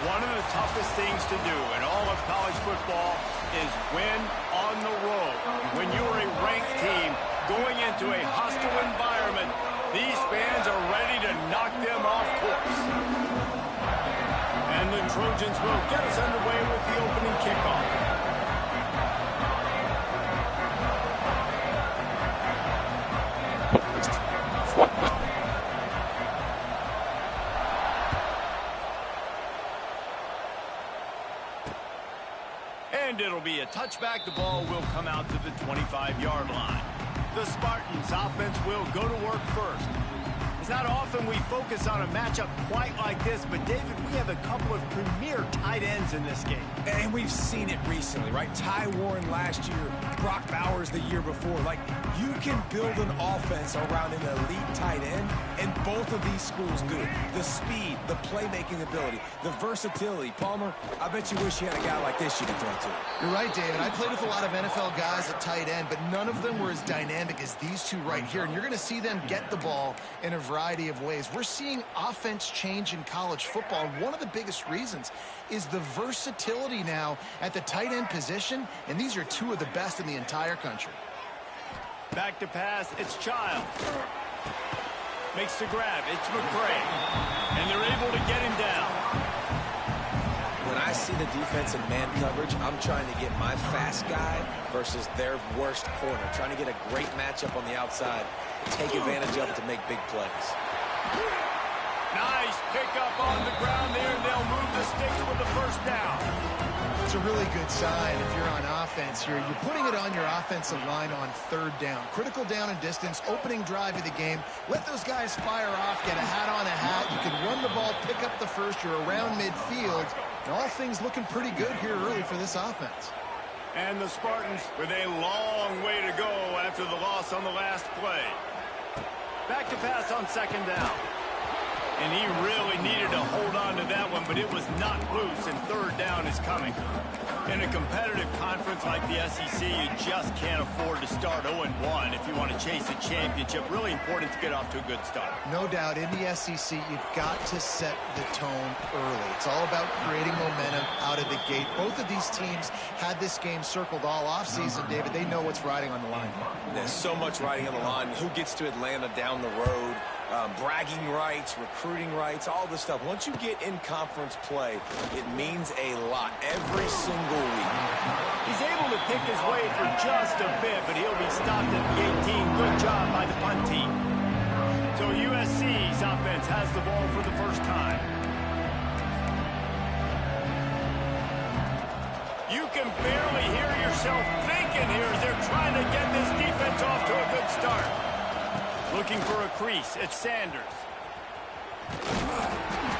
one of the toughest things to do in all of college football is win on the road. When you're a ranked team going into a hostile environment, these fans are ready to knock them off course. And the Trojans will get us underway with the opening kickoff. And it'll be a touchback. The ball will come out to the 25-yard line. The Spartans offense will go to work first. It's not often we focus on a matchup quite like this, but David, we have a couple of premier tight ends in this game. And we've seen it recently, right? Ty Warren last year, Brock Bowers the year before. Like, you can build an offense around an elite tight end, and both of these schools do it. The speed, the playmaking ability, the versatility. Palmer, I bet you wish you had a guy like this you could throw to. You're right, David. I played with a lot of NFL guys at tight end, but none of them were as dynamic as these two right here. And you're going to see them get the ball in a variety of ways. We're seeing offense change in college football, and one of the biggest reasons is the versatility now at the tight end position, and these are two of the best in the entire country. Back to pass, it's Child. Makes the grab, it's McCray. And they're able to get him down. When I see the defense in man coverage, I'm trying to get my fast guy versus their worst corner. Trying to get a great matchup on the outside, take advantage of it to make big plays. Nice pickup on the ground there, and they'll move the sticks with the first down. It's a really good sign if you're on offense here. You're putting it on your offensive line on third down. Critical down and distance, opening drive of the game. Let those guys fire off, get a hat on a hat. You can run the ball, pick up the first. You're around midfield. And all things looking pretty good here early for this offense. And the Spartans with a long way to go after the loss on the last play. Back to pass on second down. And he really needed to hold on to that one, but it was not loose, and third down is coming. In a competitive conference like the SEC, you just can't afford to start 0-1 if you want to chase a championship. Really important to get off to a good start. No doubt, in the SEC, you've got to set the tone early. It's all about creating momentum out of the gate. Both of these teams had this game circled all offseason, David. They know what's riding on the line. There's so much riding on the line. Who gets to Atlanta down the road? Bragging rights, recruiting rights, all this stuff. Once you get in conference play, it means a lot every single week. He's able to pick his way for just a bit, but he'll be stopped at the 18. Good job by the punt team. So USC's offense has the ball for the first time. You can barely hear yourself thinking here as they're trying to get this defense off to a good start. Looking for a crease, it's Sanders.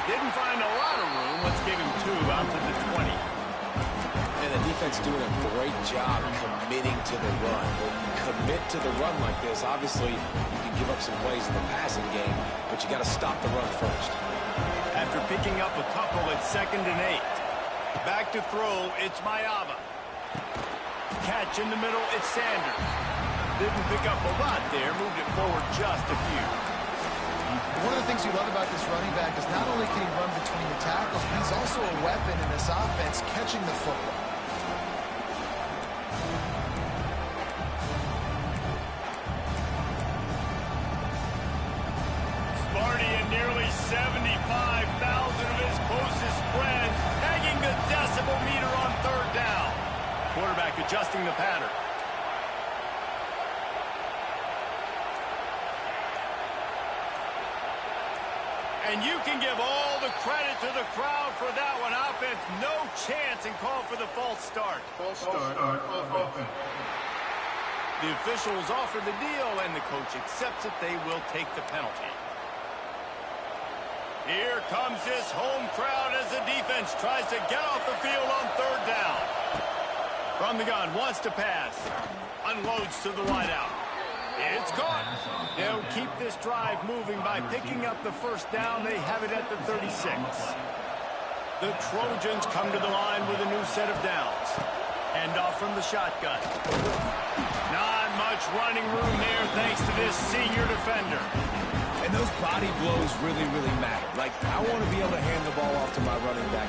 Didn't find a lot of room. Let's give him 2 out to the 20. And the defense doing a great job committing to the run. When you commit to the run like this, obviously you can give up some plays in the passing game, but you got to stop the run first. After picking up a couple, it's 2nd and 8. Back to throw, it's Mayava. Catch in the middle, it's Sanders. Didn't pick up a lot there, moved it forward just a few. One of the things you love about this running back is not only can he run between the tackles, but he's also a weapon in this offense, catching the football. Sparty and nearly 75,000 of his closest friends hanging the decibel meter on third down. Quarterback adjusting the pattern. And you can give all the credit to the crowd for that one. Offense, no chance, and call for the false start. False start on offense. The officials offer the deal, and the coach accepts it. They will take the penalty. Here comes this home crowd as the defense tries to get off the field on third down. From the gun, wants to pass. Unloads to the wideout. It's caught. They'll keep this drive moving by picking up the first down. They have it at the 36. The Trojans come to the line with a new set of downs. Hand off from the shotgun. Not much running room there thanks to this senior defender. And And those body blows really, really matter. Like, I want to be able to hand the ball off to my running back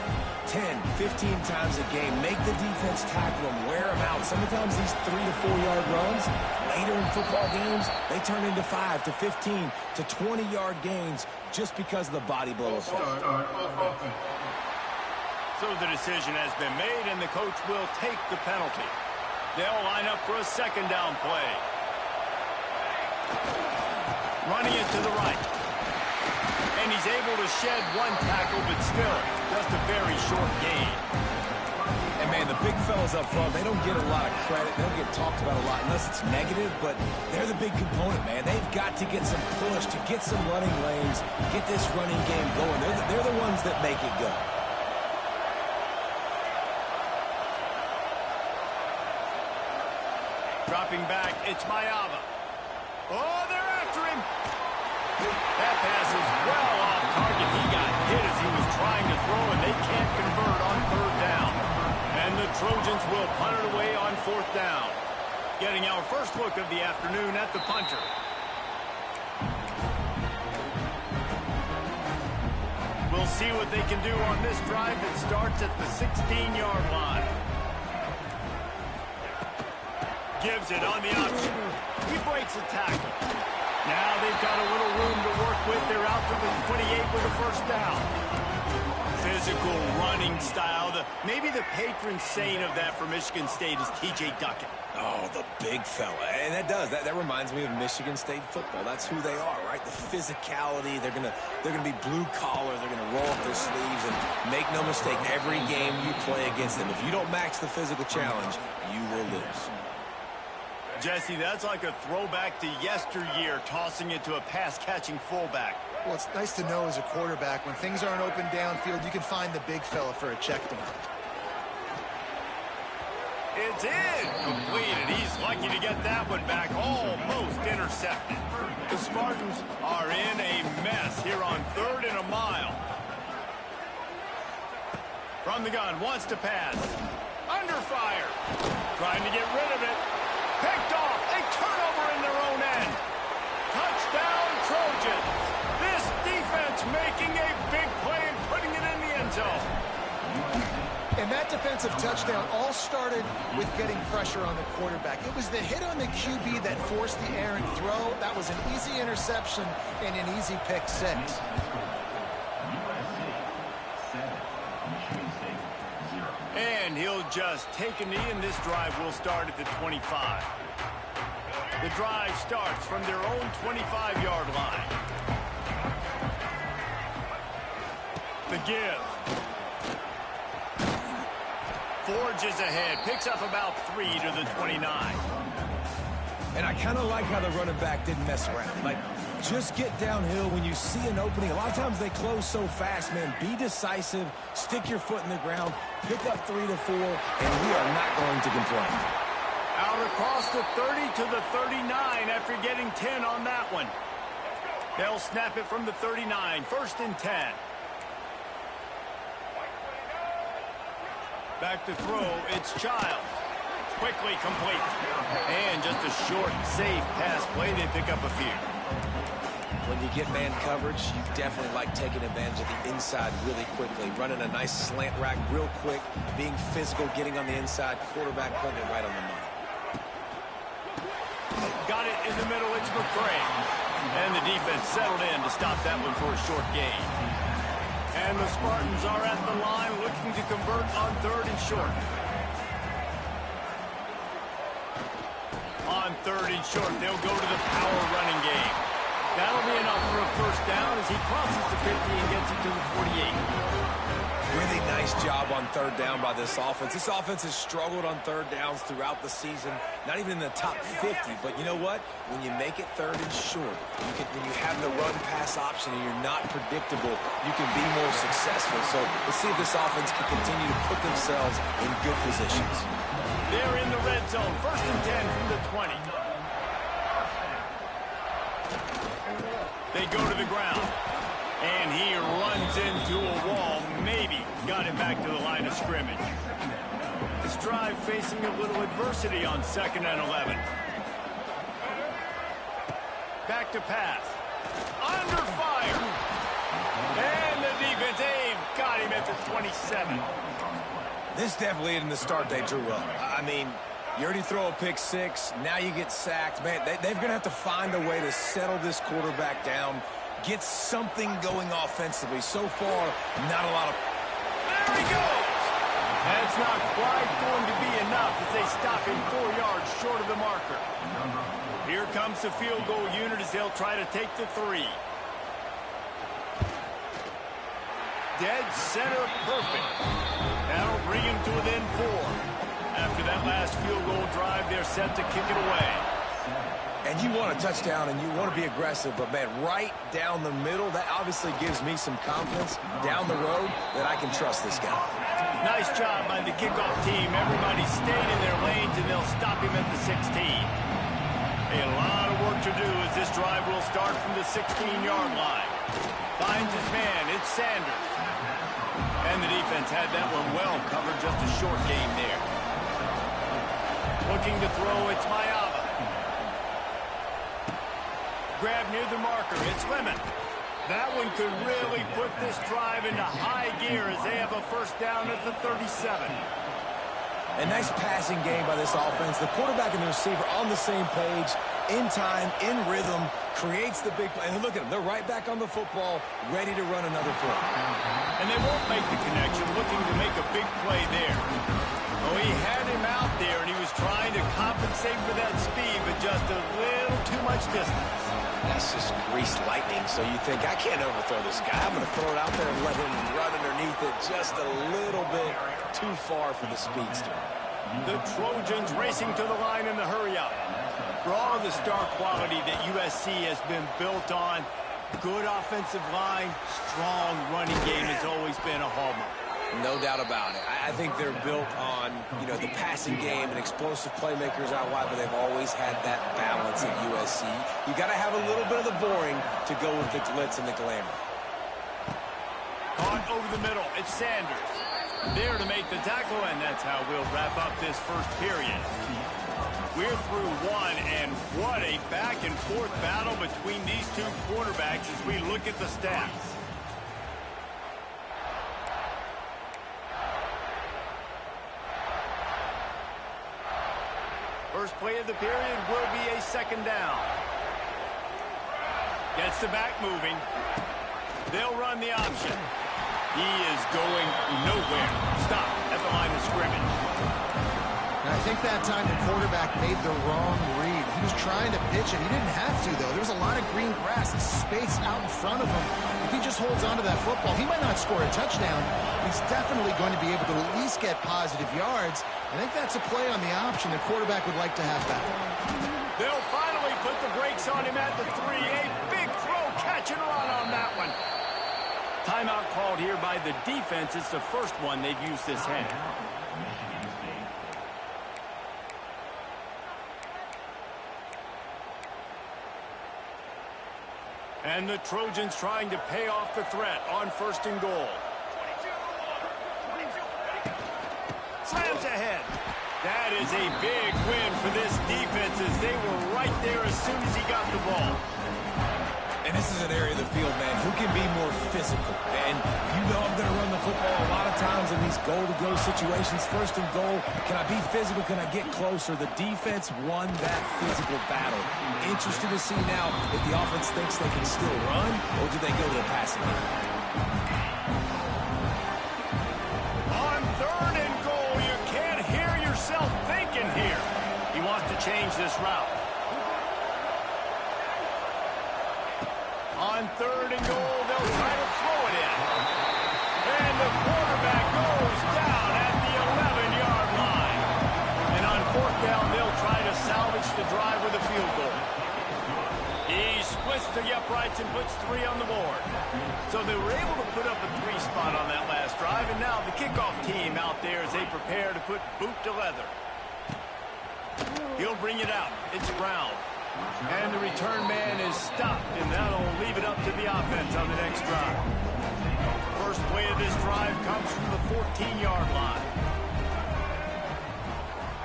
10, 15 times a game. Make the defense tackle them, wear them out. Sometimes these 3 to 4 yard runs, later in football games, they turn into 5 to 15 to 20 yard gains just because of the body blow effect. So the decision has been made, and the coach will take the penalty. They'll line up for a second down play. Running it to the right. And he's able to shed one tackle, but still, just a very short gain. And, man, the big fellas up front, they don't get a lot of credit. They don't get talked about a lot unless it's negative, but they're the big component, man. They've got to get some push, to get some running lanes, get this running game going. They're the ones that make it go. Dropping back, it's Mayava. Oh, they're after him. That pass is well off target. He got hit as he was trying to throw, and they can't convert on third down. And the Trojans will punt it away on fourth down. Getting our first look of the afternoon at the punter. We'll see what they can do on this drive that starts at the 16-yard line. Gives it on the option. He breaks a tackle. Now they've got a little room to work with. They're out to the 28 with a first down. Physical running style. Maybe the patron saint of that for Michigan State is T.J. Duckett. Oh, the big fella. And that reminds me of Michigan State football. That's who they are, right? The physicality. They're gonna be blue collar. They're gonna roll up their sleeves, and make no mistake, every game you play against them, if you don't match the physical challenge, you will lose. Jesse, that's like a throwback to yesteryear, tossing it to a pass-catching fullback. Well, it's nice to know as a quarterback, when things aren't open downfield, you can find the big fella for a check down. It's in. Completed. He's lucky to get that one back. Almost intercepted. The Spartans are in a mess here on 3rd and a mile. From the gun, wants to pass. Under fire. Trying to get rid of it. Picked off. A turnover in their own end. Touchdown, Trojans. This defense making a big play and putting it in the end zone. And that defensive touchdown all started with getting pressure on the quarterback. It was the hit on the QB that forced the errant throw. That was an easy interception and an easy pick six. And he'll just take a knee, and this drive will start at the 25. The drive starts from their own 25-yard line. The give. Forges ahead, picks up about 3 to the 29. And I kind of like how the running back didn't mess around. Like, just get downhill when you see an opening. A lot of times they close so fast, man. Be decisive, stick your foot in the ground, pick up 3 to 4, and we are not going to complain. Out across the 30 to the 39 after getting 10 on that one. They'll snap it from the 39, 1st and 10. Back to throw, it's Childs. Quickly complete. And just a short, safe pass play. They pick up a few. When you get man coverage, you definitely like taking advantage of the inside really quickly. Running a nice slant rack real quick, being physical, getting on the inside, quarterback putting it right on the money. Got it in the middle, it's McCray. And the defense settled in to stop that one for a short gain. And the Spartans are at the line looking to convert on 3rd and short. On 3rd and short, they'll go to the power running game. That'll be enough for a first down as he crosses the 50 and gets it to the 48. Really nice job on 3rd down by this offense. This offense has struggled on 3rd downs throughout the season. Not even in the top 50, but you know what? When you make it 3rd and short, when you have the run-pass option and you're not predictable, you can be more successful. So let's see if this offense can continue to put themselves in good positions. They're in the red zone, 1st and 10 from the 20. They go to the ground. And he runs into a wall. Maybe got it back to the line of scrimmage. This drive facing a little adversity on 2nd and 11. Back to pass. under fire. And the defense, they've got him at the 27. This definitely isn't the start they drew up. I mean, you already throw a pick six, now you get sacked. Man, they're going to have to find a way to settle this quarterback down, get something going offensively. So far, not a lot of... There he goes! That's not quite going to be enough as they stop him 4 yards short of the marker. Here comes the field goal unit as they'll try to take the 3. Dead center perfect. That'll bring him to within 4. After that last field goal drive, they're set to kick it away. And you want a touchdown and you want to be aggressive, but, man, right down the middle, that obviously gives me some confidence down the road that I can trust this guy. Nice job by the kickoff team. Everybody stayed in their lanes, and they'll stop him at the 16. A lot of work to do as this drive will start from the 16-yard line. Finds his man. It's Sanders. And the defense had that one well covered. Just a short gain there. Looking to throw, it's Mayava. Grab near the marker. It's Lemon. That one could really put this drive into high gear as they have a first down at the 37. A nice passing game by this offense. The quarterback and the receiver on the same page, in time, in rhythm, creates the big play. And look at them. They're right back on the football, ready to run another play. And they won't make the connection, looking to make a big play there. Oh, he had him out there, and he was trying to compensate for that speed, but just a little too much distance. That's just greased lightning, so you think, I can't overthrow this guy. I'm going to throw it out there and let him run underneath it just a little bit too far for the speedster. The Trojans racing to the line in the hurry-up. For all of the star quality that USC has been built on, good offensive line, strong running game has always been a hallmark. No doubt about it. I think they're built on, the passing game and explosive playmakers out wide, but they've always had that balance at USC. You got to have a little bit of the boring to go with the glitz and the glamour. Caught over the middle. It's Sanders. There to make the tackle, and that's how we'll wrap up this first period. We're through one, and what a back-and-forth battle between these two quarterbacks as we look at the stats. First play of the period will be a second down. Gets the back moving. They'll run the option. He is going nowhere. Stop at the line of scrimmage. And I think that time the quarterback made the wrong read. He was trying to pitch it. He didn't have to, though. There was a lot of green grass and space out in front of him. If he just holds on to that football, he might not score a touchdown. He's definitely going to be able to at least get positive yards. I think that's a play on the option. The quarterback would like to have that. They'll finally put the brakes on him at the 3. A big throw, catch and run on that one. Timeout called here by the defense. It's the first one they've used this half. And the Trojans trying to pay off the threat on first and goal. Slams ahead. That is a big win for this defense as they were right there as soon as he got the ball. And this is an area of the field, man, who can be more physical. And I'm going to run the football a lot of times in these goal-to-go situations. First and goal, can I be physical? Can I get closer? The defense won that physical battle. Interested to see now if the offense thinks they can still run, or do they go to the passing game? On third and goal, you can't hear yourself thinking here. He wants to change this route. On third and goal, they'll try to throw it in. And the quarterback goes down at the 11-yard line. And on fourth down, they'll try to salvage the drive with a field goal. He splits the uprights and puts 3 on the board. So they were able to put up a 3 spot on that last drive. And now the kickoff team out there as they prepare to put boot to leather. He'll bring it out. It's Brown. And the return man is stopped, and that'll leave it up to the offense on the next drive. First play of this drive comes from the 14-yard line.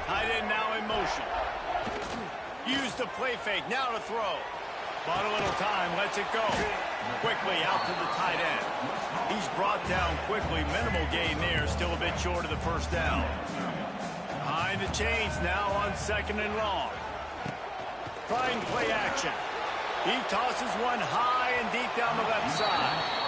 Tight end now in motion. Use the play fake, now to throw. Bought a little time, lets it go. Quickly out to the tight end. He's brought down quickly. Minimal gain there, still a bit short of the first down. Behind the chains now on 2nd and long. Trying play action. He tosses one high and deep down the left side.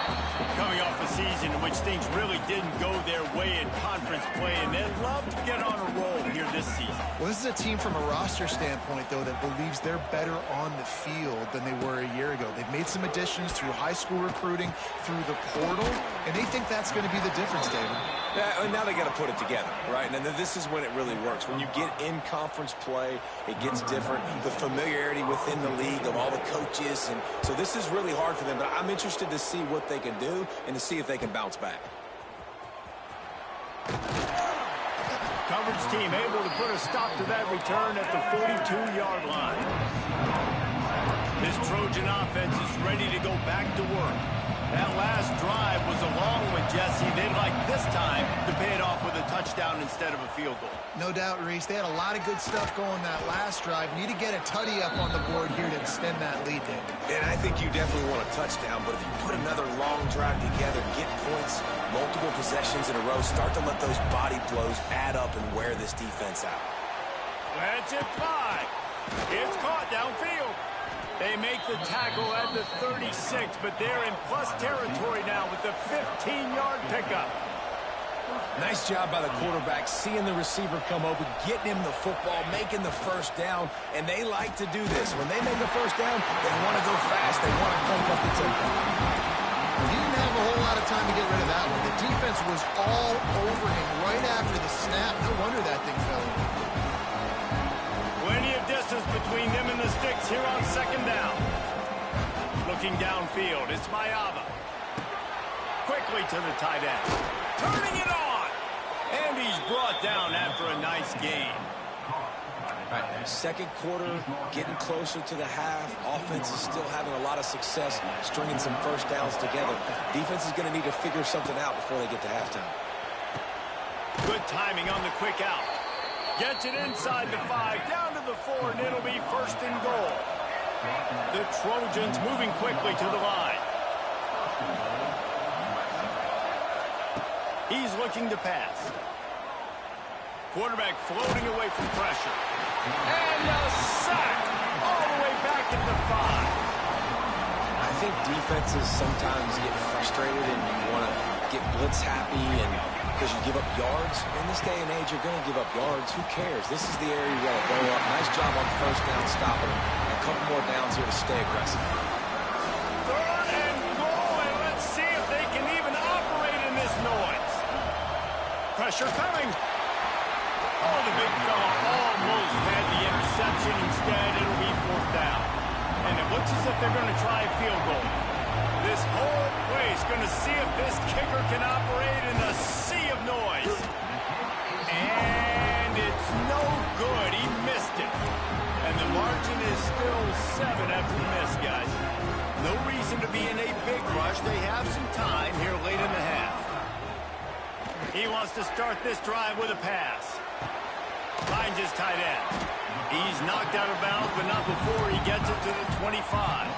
Coming off a season in which things really didn't go their way in conference play, and they'd love to get on a roll here this season. Well, this is a team from a roster standpoint, though, that believes they're better on the field than they were a year ago. They've made some additions through high school recruiting, through the portal, and they think that's going to be the difference, David. Yeah, and now they got to put it together, right? And this is when it really works. When you get in conference play, it gets different. The familiarity within the league of all the coaches, and so this is really hard for them. But I'm interested to see what they can do and to see if they can bounce back. Coverage team able to put a stop to that return at the 42-yard line. This Trojan offense is ready to go back to work. That last drive was a long one, Jesse. They'd like this time to pay it off with a touchdown instead of a field goal. No doubt, Reese. They had a lot of good stuff going that last drive. Need to get a tutty up on the board here to extend that lead, David. And I think you definitely want a touchdown, but if you put another long drive together, get points, multiple possessions in a row, start to let those body blows add up and wear this defense out. Let's it fly. It's caught downfield. They make the tackle at the 36, but they're in plus territory now with the 15-yard pickup. Nice job by the quarterback, seeing the receiver come open, getting him the football, making the first down, and they like to do this. When they make the first down, they want to go fast. They want to crank up the tempo. He didn't have a whole lot of time to get rid of that one. The defense was all over him right after the snap. No wonder that thing fell. Plenty of distance between them and the sticks here on 2nd down. Looking downfield, it's Mayava. Quickly to the tight end. Turning it on! And he's brought down after a nice gain. All right, second quarter, getting closer to the half. Offense is still having a lot of success stringing some first downs together. Defense is going to need to figure something out before they get to halftime. Good timing on the quick out. Gets it inside the 5, down to the 4, and it'll be 1st and goal. The Trojans moving quickly to the line. He's looking to pass. Quarterback floating away from pressure. And a sack all the way back at the 5. I think defenses sometimes get frustrated and you want to get blitz happy and because you give up yards. In this day and age, you're going to give up yards. Who cares? This is the area you want to blow up. Nice job on first down, stopping them. A couple more downs here to stay aggressive. 3rd and goal, and let's see if they can even operate in this noise. Pressure coming. Oh, the big fella almost had the interception. Instead, it'll be 4th down. And it looks as if they're going to try a field goal. This whole place going to see if this kicker can operate in the sea of noise. And it's no good. He missed it. And the margin is still 7 after the miss, guys. No reason to be in a big rush. They have some time here late in the half. He wants to start this drive with a pass. Finds his tight end. He's knocked out of bounds, but not before he gets it to the 25.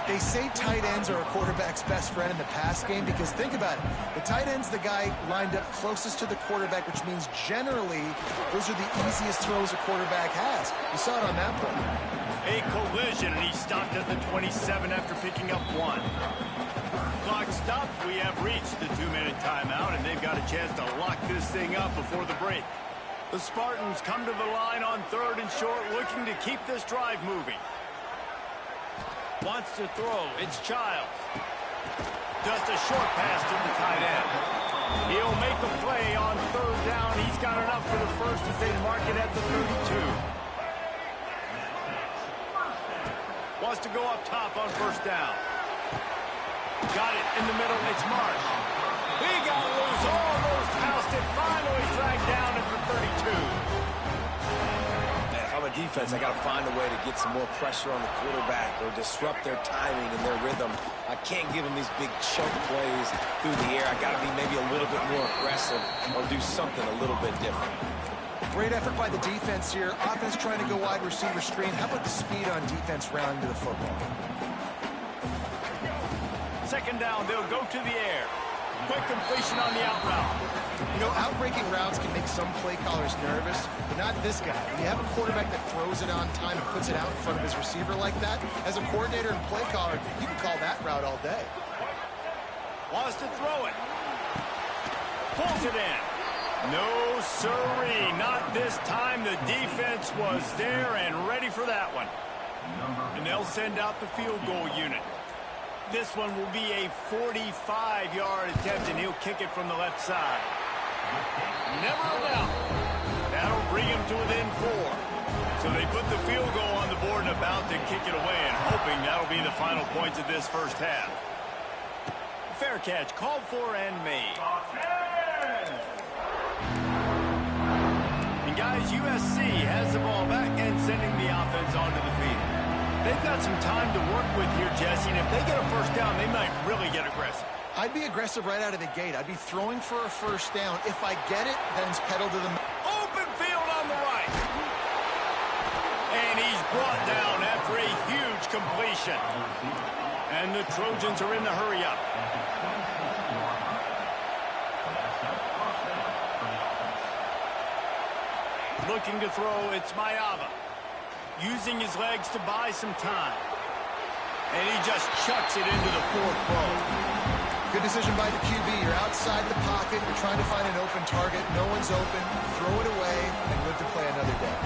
They say tight ends are a quarterback's best friend in the pass game because think about it. The tight end's the guy lined up closest to the quarterback, which means generally those are the easiest throws a quarterback has. You saw it on that play. A collision, and he stopped at the 27 after picking up 1. Clock stopped. We have reached the 2-minute timeout, and they've got a chance to lock this thing up before the break. The Spartans come to the line on 3rd and short, looking to keep this drive moving. Wants to throw. It's Childs. Just a short pass to the tight end. He'll make a play on 3rd down. He's got enough for the first as they mark it at the 32. Wants to go up top on 1st down. Got it in the middle. It's Marsh. He got loose. Almost passed it. Finally dragged down at the 32. Defense, I got to find a way to get some more pressure on the quarterback or disrupt their timing and their rhythm. I can't give them these big choke plays through the air. I got to be maybe a little bit more aggressive or do something a little bit different. Great effort by the defense here. Offense trying to go wide receiver screen. How about the speed on defense rounding to the football? Second down, they'll go to the air. Quick completion on the out route. You know, outbreaking routes can make some play callers nervous, but not this guy. When you have a quarterback that throws it on time and puts it out in front of his receiver like that, as a coordinator and play caller, you can call that route all day. Wants to throw it. Pulls it in. No siree, not this time. The defense was there and ready for that one. And they'll send out the field goal unit. This one will be a 45-yard attempt, and he'll kick it from the left side. Never a doubt. That'll bring him to within 4. So they put the field goal on the board and about to kick it away, and hoping that'll be the final points of this first half. Fair catch, called for and made. And guys, USC has the ball back and sending the offense onto the field. They've got some time to work with here, Jesse, and if they get a first down, they might really get aggressive. I'd be aggressive right out of the gate. I'd be throwing for a first down. If I get it, then it's pedal to the... Open field on the right. And he's brought down after a huge completion. And the Trojans are in the hurry-up. Looking to throw, it's Mayava. Using his legs to buy some time. And he just chucks it into the 4th row. Good decision by the QB. You're outside the pocket. You're trying to find an open target. No one's open. Throw it away and live to play another day.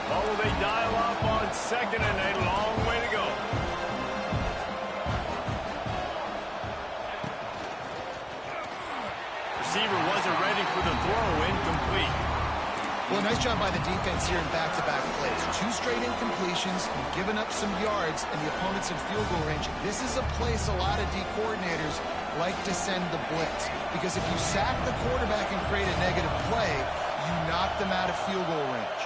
Oh, they dial up on second and a long way to go. Receiver wasn't ready for the throw. Incomplete. Well, nice job by the defense here in back-to-back plays. 2 straight incompletions, giving up some yards, and the opponent's in field goal range. This is a place a lot of D coordinators like to send the blitz, because if you sack the quarterback and create a negative play, you knock them out of field goal range.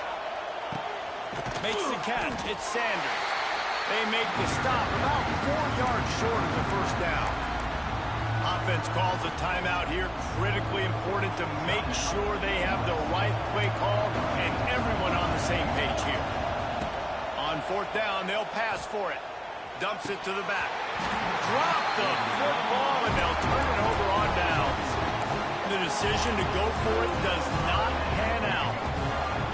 Makes the catch. It's Sanders. They make the stop about 4 yards short of the first down. Offense calls a timeout here. Critically important to make sure they have the right play call and everyone on the same page here. On 4th down, they'll pass for it. Dumps it to the back. Drop the football, and they'll turn it over on downs. The decision to go for it does not pan out.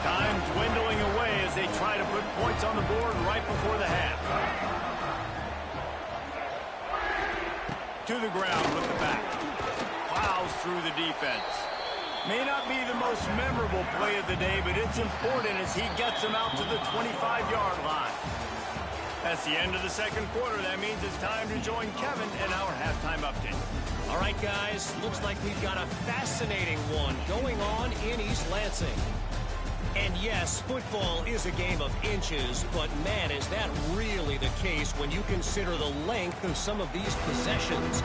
Time dwindling away as they try to put points on the board right before the half. To the ground with the back. Plows through the defense. May not be the most memorable play of the day, but it's important as he gets them out to the 25-yard line. That's the end of the second quarter. That means it's time to join Kevin in our halftime update. All right, guys. Looks like we've got a fascinating one going on in East Lansing. And yes, football is a game of inches, but man, is that really the case when you consider the length of some of these possessions.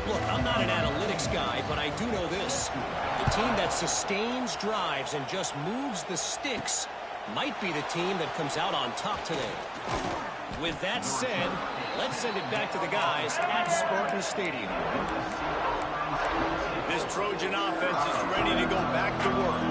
Look, I'm not an analytics guy, but I do know this. The team that sustains drives and just moves the sticks might be the team that comes out on top today. With that said, let's send it back to the guys at Spartan Stadium. This Trojan offense is ready to go back to work.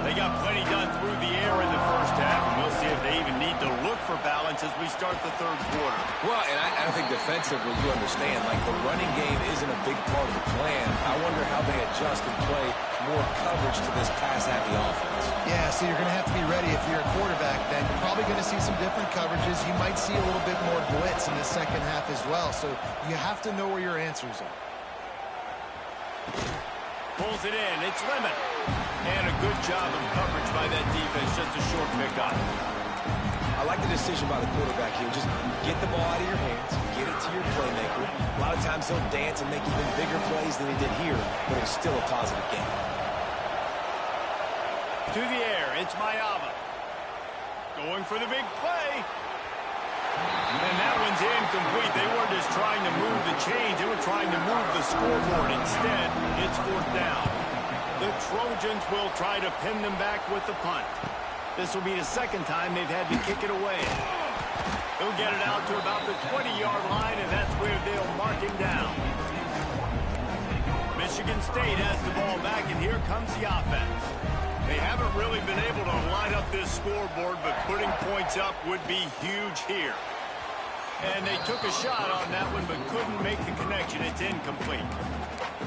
They got plenty done through the air in the first half, and we'll see if they even need to look for balance as we start the third quarter. Well, and I think defensively, you understand, like the running game isn't a big part of the plan. I wonder how they adjust and play more coverage to this pass-happy offense. Yeah, so you're going to have to be ready if you're a quarterback. Then you're probably going to see some different coverages. You might see a little bit more blitz in the second half as well. So you have to know where your answers are. Pulls it in. It's Lemon. And a good job of coverage by that defense. Just a short pickup. I like the decision by the quarterback here. Just get the ball out of your hands, get it to your playmaker. A lot of times he'll dance and make even bigger plays than he did here, but it's still a positive game. To the air, it's Mayava. Going for the big play. And that one's incomplete. They weren't just trying to move the chains. They were trying to move the scoreboard. Instead, it's 4th down. The Trojans will try to pin them back with the punt. This will be the second time they've had to kick it away. They'll get it out to about the 20-yard line, and that's where they'll mark him down. Michigan State has the ball back, and here comes the offense. They haven't really been able to line up this scoreboard, but putting points up would be huge here. And they took a shot on that one, but couldn't make the connection. It's incomplete.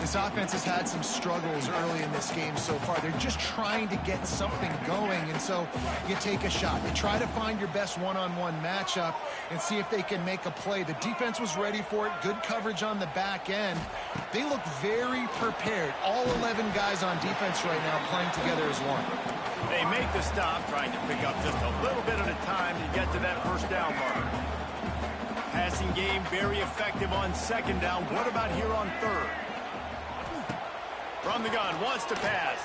This offense has had some struggles early in this game so far. They're just trying to get something going, and so you take a shot. You try to find your best one-on-one matchup and see if they can make a play. The defense was ready for it. Good coverage on the back end. They look very prepared. All 11 guys on defense right now playing together as one. They make the stop, trying to pick up just a little bit at a time to get to that first down mark. Passing game very effective on second down. What about here on third? From the gun, wants to pass.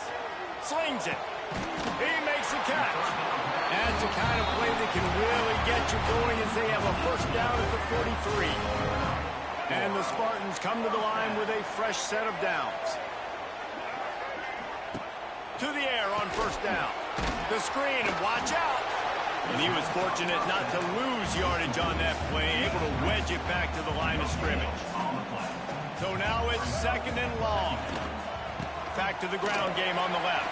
Slings it. He makes the catch. That's the kind of play that can really get you going as they have a first down at the 43. And the Spartans come to the line with a fresh set of downs. To the air on first down. The screen, and watch out. And he was fortunate not to lose yardage on that play, able to wedge it back to the line of scrimmage. So now it's second and long. Back to the ground game on the left.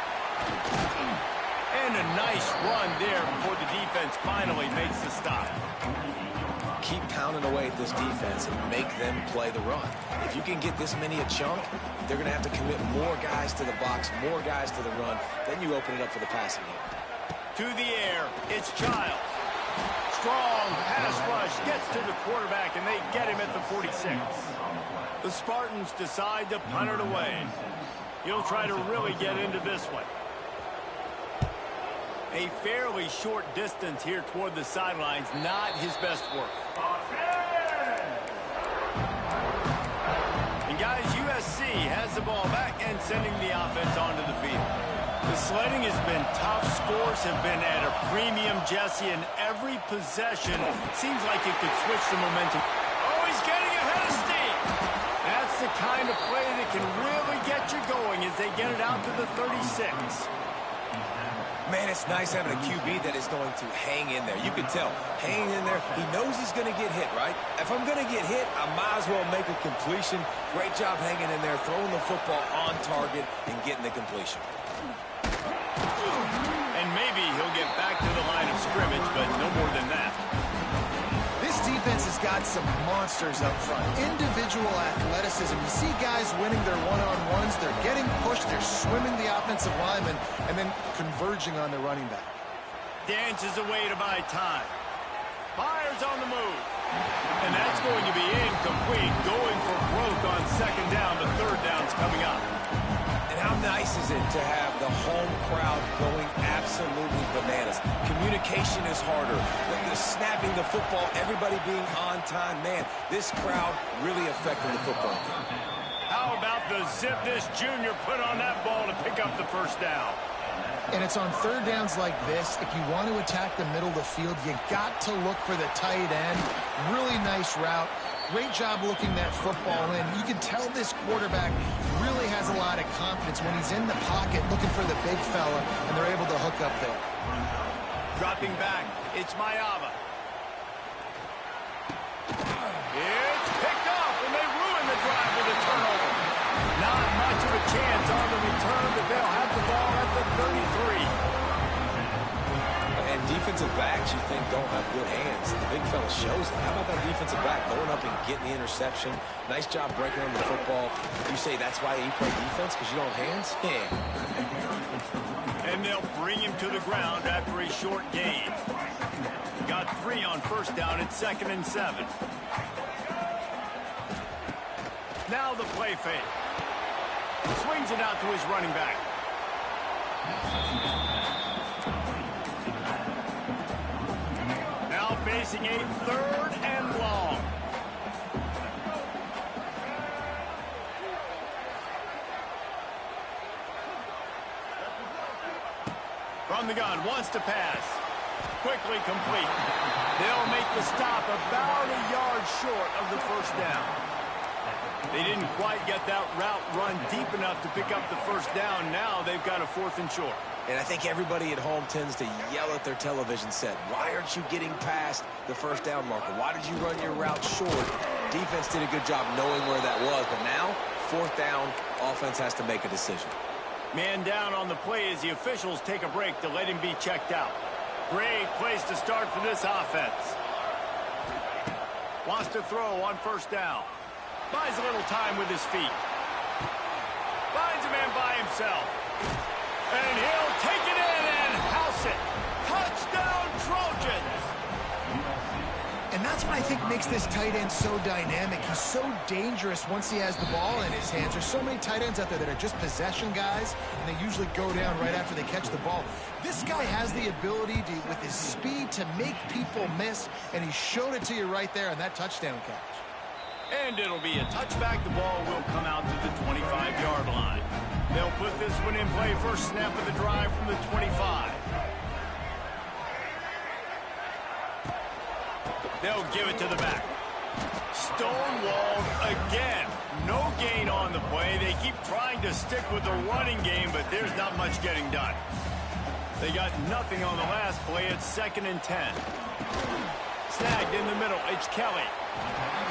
And a nice run there before the defense finally makes the stop. Keep pounding away at this defense and make them play the run. If you can get this many a chunk, they're going to have to commit more guys to the box, more guys to the run. Then you open it up for the passing game. To the air, it's Childs. Strong pass rush gets to the quarterback, and they get him at the 46. The Spartans decide to punt it away. He'll try to really get into this one. A fairly short distance here toward the sidelines, not his best work. And guys, USC has the ball back and sending the offense onto the field. The sledding has been tough. Scores have been at a premium, Jesse, and every possession seems like it could switch the momentum. Oh, he's getting ahead of steam. That's the kind of play that can really get you going as they get it out to the 36. Man, it's nice having a QB that is going to hang in there. You can tell, hanging in there, he knows he's going to get hit, right? If I'm going to get hit, I might as well make a completion. Great job hanging in there, throwing the football on target and getting the completion. And maybe he'll get back to the line of scrimmage, but no more than that. This defense has got some monsters up front. Individual athleticism. You see guys winning their one-on-ones. They're getting pushed. They're swimming the offensive lineman and then converging on the running back. Dances away to buy time. Fires on the move. And that's going to be incomplete. Going for broke on second down. The third down's coming up. And how nice is it to have the home crowd going absolutely bananas? Communication is harder. The snapping the football, everybody being on time. Man, this crowd really affecting the football game. How about the zip this junior put on that ball to pick up the first down? And it's on third downs like this. If you want to attack the middle of the field, you got to look for the tight end. Really nice route. Great job looking that football in. You can tell this quarterback really has a lot of confidence when he's in the pocket looking for the big fella, and they're able to hook up there. Dropping back, it's Mayava. It's picked off, and they ruin the drive with a turnover. Not much of a chance on the return, but they'll have the ball at the 33. And defensive backs, you think, don't have good hands. The big fella shows it. How about that defensive back going up and getting the interception? Nice job breaking on the football. You say that's why you play defense, because you don't have hands? Yeah. And they'll bring him to the ground after a short gain. Got 3 on first down at 2nd and 7. Now the play fake. Swings it out to his running back. Now facing a 3rd and long. From the gun, wants to pass. Quickly complete. They'll make the stop about a yard short of the first down. They didn't quite get that route run deep enough to pick up the first down. Now they've got a 4th and short. And I think everybody at home tends to yell at their television set. Why aren't you getting past the first down marker? Why did you run your route short? Defense did a good job knowing where that was. But now, 4th down, offense has to make a decision. Man down on the play as the officials take a break to let him be checked out. Great place to start for this offense. Wants to throw on first down. Buys a little time with his feet. Finds a man by himself. And he'll take it in and house it. Touchdown, Trojans! And that's what I think makes this tight end so dynamic. He's so dangerous once he has the ball in his hands. There's so many tight ends out there that are just possession guys, and they usually go down right after they catch the ball. This guy has the ability to, with his speed, to make people miss, and he showed it to you right there on that touchdown catch. And it'll be a touchback. The ball will come out to the 25-yard line. They'll put this one in play first snap of the drive from the 25. They'll give it to the back. Stonewalled again. No gain on the play. They keep trying to stick with the running game, but there's not much getting done. They got nothing on the last play. It's 2nd and 10. Snagged in the middle. It's Kelly.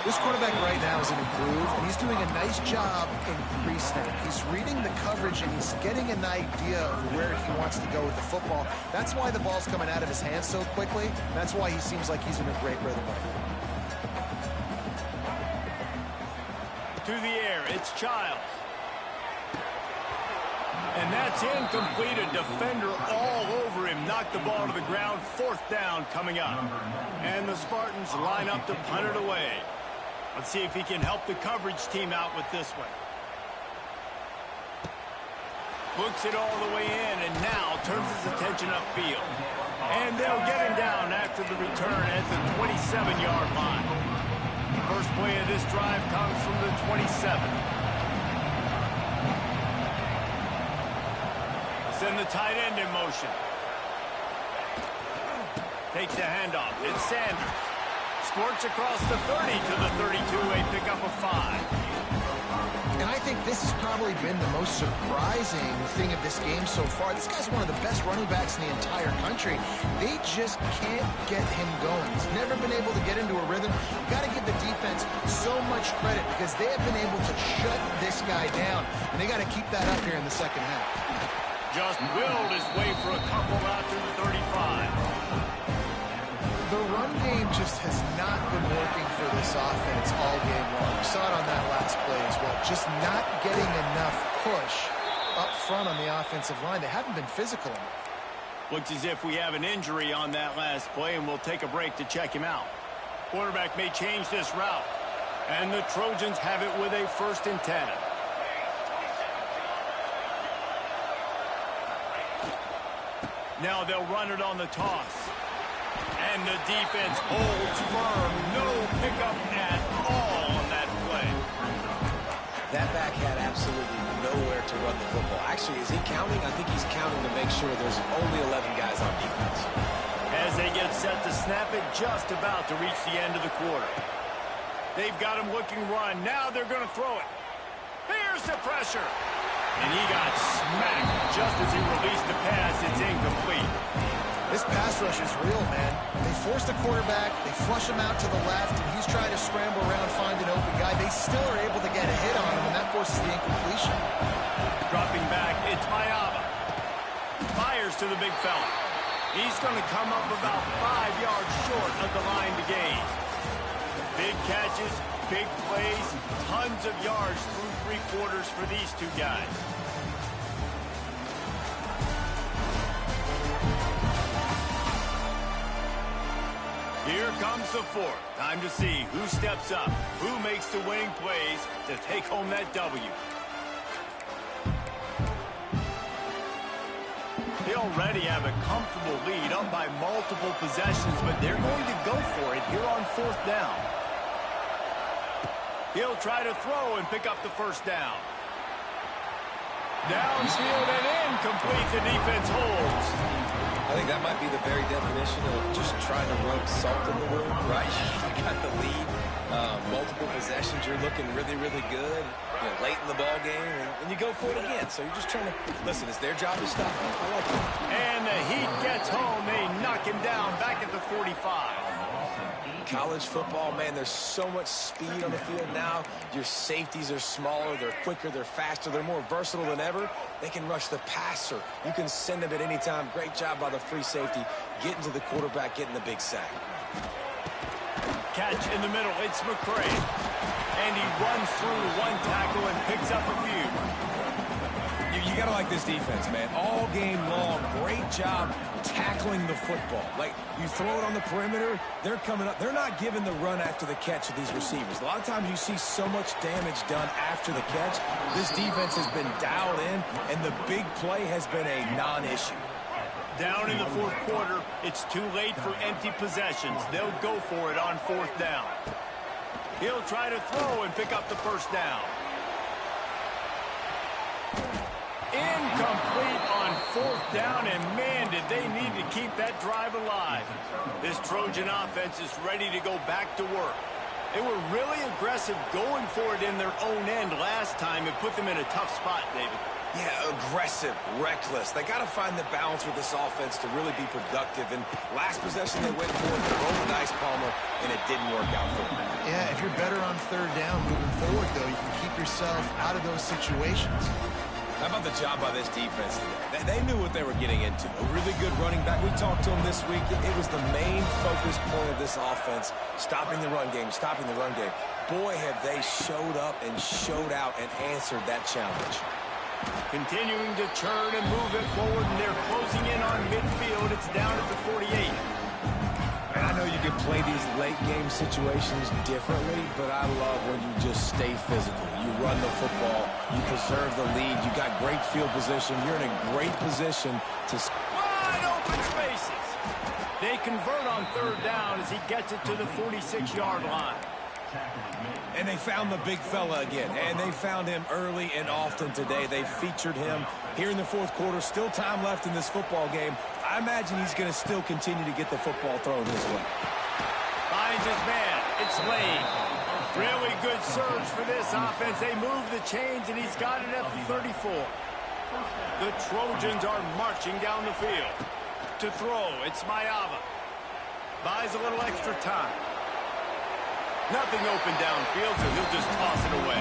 This quarterback right now is in a groove, and he's doing a nice job in pre-snap. He's reading the coverage, and he's getting an idea of where he wants to go with the football. That's why the ball's coming out of his hands so quickly. That's why he seems like he's in a great rhythm right now. To the air, it's Childs. And that's incomplete. A defender all over him. Knocked the ball to the ground. 4th down coming up. And the Spartans line up to punt it away. Let's see if he can help the coverage team out with this one. Looks it all the way in and now turns his attention upfield. And they'll get him down after the return at the 27-yard line. First play of this drive comes from the 27. Send the tight end in motion. Takes the handoff. It's Sanders. Squirts across the 30 to the 32. A pickup of 5. And I think this has probably been the most surprising thing of this game so far. This guy's one of the best running backs in the entire country. They just can't get him going. He's never been able to get into a rhythm. You've got to give the defense so much credit because they have been able to shut this guy down. And they got to keep that up here in the second half. Just willed his way for a couple after the 35. The run game just has not been working for this offense all game long. We saw it on that last play as well. Just not getting enough push up front on the offensive line. They haven't been physical enough. Looks as if we have an injury on that last play, and we'll take a break to check him out. Quarterback may change this route. And the Trojans have it with a 1st and 10. Now they'll run it on the toss. And the defense holds firm. No pickup at all on that play. That back had absolutely nowhere to run the football. Actually, is he counting? I think he's counting to make sure there's only 11 guys on defense. As they get set to snap it, just about to reach the end of the quarter. They've got him looking run. Now they're going to throw it. Here's the pressure. And he got smacked just as he released the pass. It's incomplete. This pass rush is real, man. They force the quarterback, they flush him out to the left, and he's trying to scramble around, find an open guy. They still are able to get a hit on him, and that forces the incompletion. Dropping back, it's Mayaba. Fires to the big fella. He's going to come up about 5 yards short of the line to gain. Big catches, big plays, tons of yards through 3 quarters for these two guys. Here comes the 4th. Time to see who steps up, who makes the winning plays to take home that W. They already have a comfortable lead up by multiple possessions, but they're going to go for it here on 4th down. He'll try to throw and pick up the 1st down. Downfield and incomplete. The defense holds. I think that might be the very definition of just trying to rub salt in the wound, right? You got the lead. Multiple possessions, you're looking really, really good. You know, late in the ball game, and you go for it again. So you're just trying to listen. It's their job to stop them. I like it. And the Heat gets home. They knock him down back at the 45. College football, man, there's so much speed on the field now. Your safeties are smaller, they're quicker, they're faster, they're more versatile than ever. They can rush the passer. You can send them at any time. Great job by the free safety, getting to the quarterback, getting the big sack. Catch in the middle, it's McCray. And he runs through one tackle and picks up a few. You got to like this defense, man. All game long, great job tackling the football. Like, you throw it on the perimeter, they're coming up. They're not giving the run after the catch of these receivers. A lot of times you see so much damage done after the catch. This defense has been dialed in, and the big play has been a non-issue. Down in the fourth quarter, it's too late for empty possessions. They'll go for it on fourth down. He'll try to throw and pick up the first down. Incomplete on fourth down, and man, did they need to keep that drive alive. This Trojan offense is ready to go back to work. They were really aggressive going for it in their own end last time. It put them in a tough spot, David. Yeah, aggressive, reckless. They got to find the balance with this offense to really be productive. And last possession they went for it, they rolled the dice, Palmer, and it didn't work out for them. Yeah, if you're better on third down moving forward, though, you can keep yourself out of those situations. How about the job by this defense today? They knew what they were getting into. A really good running back. We talked to him this week. It was the main focus point of this offense, stopping the run game, stopping the run game. Boy, have they showed up and showed out and answered that challenge. Continuing to churn and move it forward, and they're closing in on midfield. It's down at the 48. And I know you can play these late game situations differently, but I love when you just stay physical. You run the football, you preserve the lead, you got great field position, you're in a great position to... Wide open spaces. They convert on third down as he gets it to the 46-yard line. And they found the big fella again, and they found him early and often today. They featured him here in the fourth quarter. Still time left in this football game. I imagine he's going to still continue to get the football thrown his way. Finds his man. It's Lane. Really good surge for this offense. They move the chains, and he's got it at the 34. The Trojans are marching down the field. To throw, it's Mayava. Buys a little extra time. Nothing open downfield, so he'll just toss it away.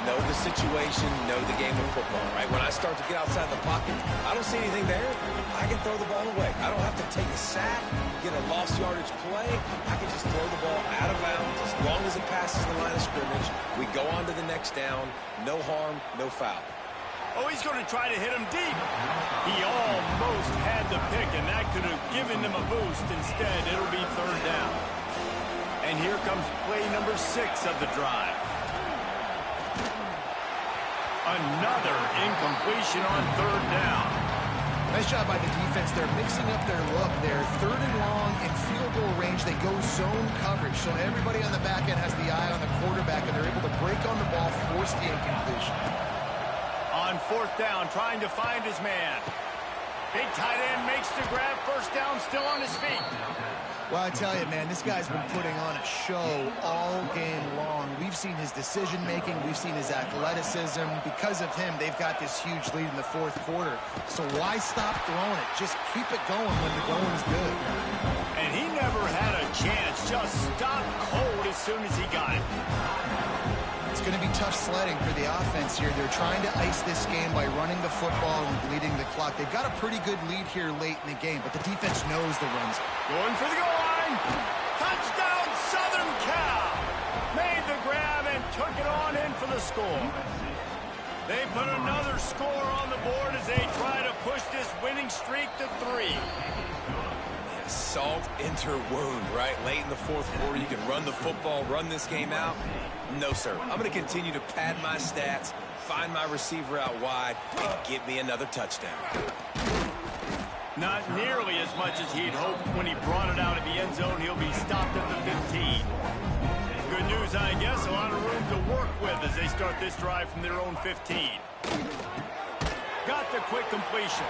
Know the situation, know the game of football, right? When I start to get outside the pocket, I don't see anything there. I can throw the ball away. I don't have to take a sack, get a lost yardage play. I can just throw the ball out of bounds as long as it passes the line of scrimmage. We go on to the next down. No harm, no foul. Oh, he's going to try to hit him deep. He almost had the pick, and that could have given them a boost. Instead, it'll be third down. And here comes play number 6 of the drive. Another incompletion on third down. Nice job by the defense. They're mixing up their look. They're third and long in field goal range. They go zone coverage. So everybody on the back end has the eye on the quarterback, and they're able to break on the ball, force the incompletion. On fourth down, trying to find his man. Big tight end makes the grab. First down, still on his feet. Well, I tell you, man, this guy's been putting on a show all game long. We've seen his decision-making. We've seen his athleticism. Because of him, they've got this huge lead in the fourth quarter. So why stop throwing it? Just keep it going when the going's good. And he never had a chance. Just stopped cold as soon as he got it. It's going to be tough sledding for the offense here. They're trying to ice this game by running the football and bleeding the clock. They've got a pretty good lead here late in the game, but the defense knows the runs. Going for the goal line. Touchdown, Southern Cal. Made the grab and took it on in for the score. They put another score on the board as they try to push this winning streak to 3. Salt into wound, right? Late in the fourth quarter, you can run the football, run this game out. No, sir. I'm going to continue to pad my stats, find my receiver out wide, and get me another touchdown. Not nearly as much as he'd hoped when he brought it out of the end zone. He'll be stopped at the 15. Good news, I guess. A lot of room to work with as they start this drive from their own 15. Got the quick completion.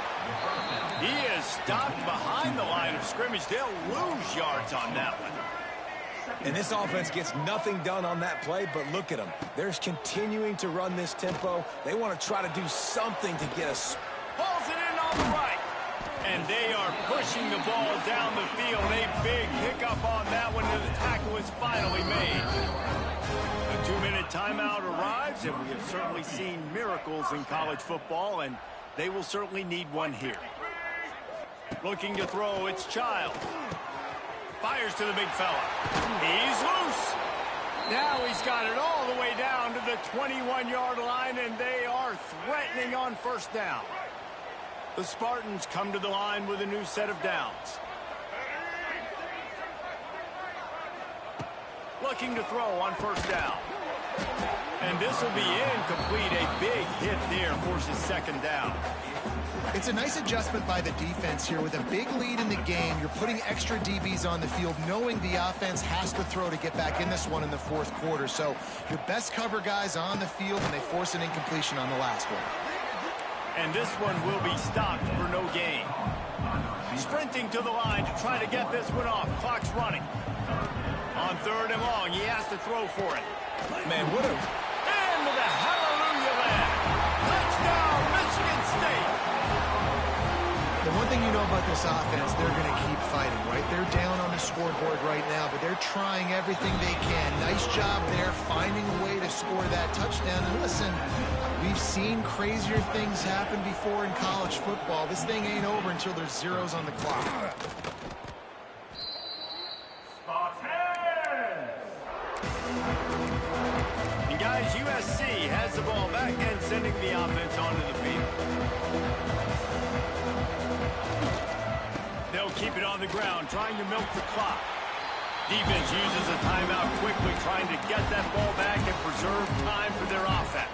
He is stopped behind the line of scrimmage. They'll lose yards on that one. And this offense gets nothing done on that play, but look at them. They're continuing to run this tempo. They want to try to do something to get us. Pulls it in on the right. And they are pushing the ball down the field. A big hiccup on that one, and the tackle is finally made. The 2-minute timeout arrives, and we have certainly seen miracles in college football, and they will certainly need one here. Looking to throw, it's Child. Fires to the big fella. He's loose. Now he's got it all the way down to the 21-yard line, and they are threatening on first down. The Spartans come to the line with a new set of downs. Looking to throw on first down. And this will be incomplete. A big hit there forces second down. It's a nice adjustment by the defense here. With a big lead in the game, you're putting extra DBs on the field, knowing the offense has to throw to get back in this one in the fourth quarter. So your best cover guys on the field, and they force an incompletion on the last one. And this one will be stopped for no gain. Sprinting to the line to try to get this one off. Clock's running. On third and long, he has to throw for it. Man, what a... Into the hallelujah land. Touchdown, Michigan State. The one thing you know about this offense, they're going to keep fighting, right? They're down on the scoreboard right now, but they're trying everything they can. Nice job there, finding a way to score that touchdown. And listen, we've seen crazier things happen before in college football. This thing ain't over until there's zeros on the clock. And guys, USC has the ball back and sending the offense onto the field. They'll keep it on the ground, trying to milk the clock. Defense uses a timeout quickly, trying to get that ball back and preserve time for their offense.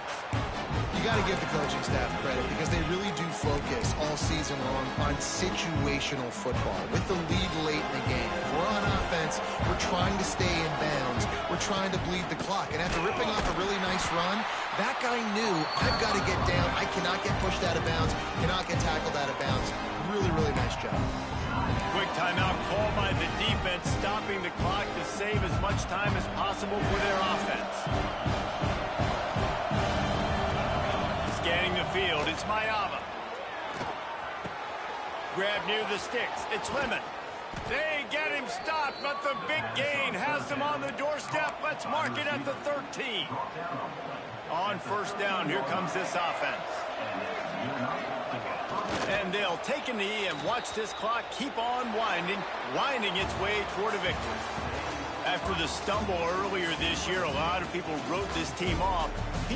You got to give the coaching staff credit because they really do focus all season long on situational football. With the lead late in the game, if we're on offense, we're trying to stay in bounds. We're trying to bleed the clock. And after ripping off a really nice run, that guy knew, I've got to get down. I cannot get pushed out of bounds, cannot get tackled out of bounds. Really, really nice job. Quick timeout called by the defense, stopping the clock to save as much time as possible for their offense. Scanning the field, it's Mayava. Grab near the sticks, it's Lemon. They get him stopped, but the big gain has them on the doorstep. Let's mark it at the 13. On first down, here comes this offense. And they'll take a knee and watch this clock keep on winding its way toward a victory. After the stumble earlier this year, a lot of people wrote this team off. People